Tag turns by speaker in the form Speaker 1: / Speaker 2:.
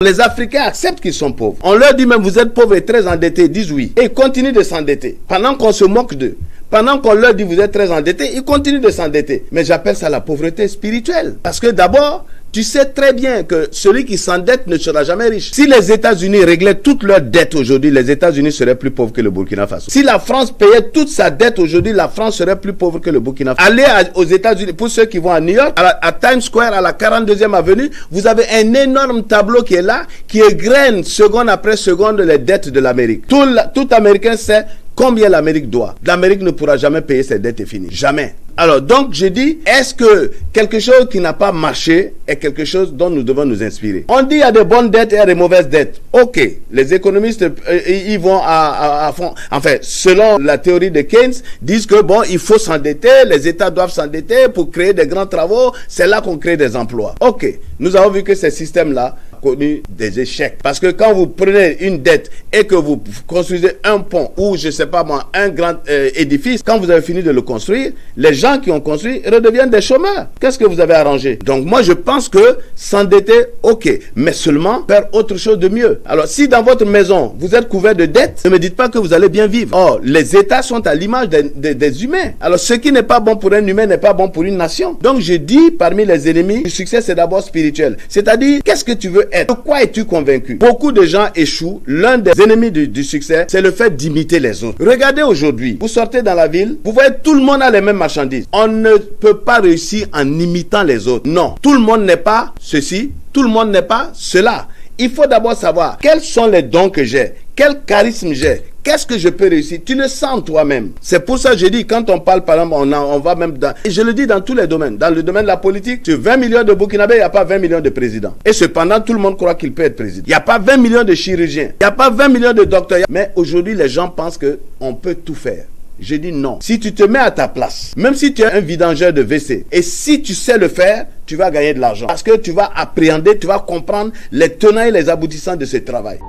Speaker 1: Les Africains acceptent qu'ils sont pauvres. On leur dit même vous êtes pauvres et très endettés, ils disent oui. Et ils continuent de s'endetter. Pendant qu'on se moque d'eux, pendant qu'on leur dit vous êtes très endettés, ils continuent de s'endetter. Mais j'appelle ça la pauvreté spirituelle. Parce que d'abord, tu sais très bien que celui qui s'endette ne sera jamais riche. Si les États-Unis réglaient toutes leurs dettes aujourd'hui, les États-Unis seraient plus pauvres que le Burkina Faso. Si la France payait toute sa dette aujourd'hui, la France serait plus pauvre que le Burkina Faso. Allez aux États-Unis, pour ceux qui vont à New York, à Times Square, à la 42e avenue, vous avez un énorme tableau qui est là, qui égrène seconde après seconde les dettes de l'Amérique. Tout Américain sait combien l'Amérique doit. L'Amérique ne pourra jamais payer ses dettes et finir. Jamais. Alors, donc, je dis, est-ce que quelque chose qui n'a pas marché est quelque chose dont nous devons nous inspirer? On dit il y a des bonnes dettes et il y a des mauvaises dettes. Ok, les économistes, ils vont à fond. Enfin, selon la théorie de Keynes, disent que bon, il faut s'endetter, les États doivent s'endetter pour créer des grands travaux. C'est là qu'on crée des emplois. Ok, nous avons vu que ces systèmes-là ont connu des échecs. Parce que quand vous prenez une dette et que vous construisez un pont ou, je sais pas moi, un grand édifice, quand vous avez fini de le construire, les gens qui ont construit redeviennent des chômeurs. Qu'est-ce que vous avez arrangé? Donc moi je pense que s'endetter, ok, mais seulement faire autre chose de mieux. Alors si dans votre maison vous êtes couvert de dettes, ne me dites pas que vous allez bien vivre. Or, les États sont à l'image des humains. Alors ce qui n'est pas bon pour un humain n'est pas bon pour une nation. Donc je dis, parmi les ennemis du succès, c'est d'abord spirituel. C'est-à-dire, qu'est-ce que tu veux être? De quoi es-tu convaincu? Beaucoup de gens échouent. L'un des ennemis du succès, c'est le fait d'imiter les autres. Regardez aujourd'hui, vous sortez dans la ville, vous voyez tout le monde a les mêmes marchandises. On ne peut pas réussir en imitant les autres. Non, tout le monde n'est pas ceci, tout le monde n'est pas cela. Il faut d'abord savoir quels sont les dons que j'ai, quel charisme j'ai, qu'est-ce que je peux réussir. Tu le sens toi-même. C'est pour ça que je dis, quand on parle par exemple, on va même dans... Et je le dis dans tous les domaines. Dans le domaine de la politique, sur 20 millions de Burkinabés, il n'y a pas 20 millions de présidents. Et cependant, tout le monde croit qu'il peut être président. Il n'y a pas 20 millions de chirurgiens. Il n'y a pas 20 millions de docteurs. Mais aujourd'hui, les gens pensent qu'on peut tout faire. Je dis non. Si tu te mets à ta place, même si tu es un vidangeur de WC, et si tu sais le faire, tu vas gagner de l'argent. Parce que tu vas appréhender, tu vas comprendre les tenants et les aboutissants de ce travail.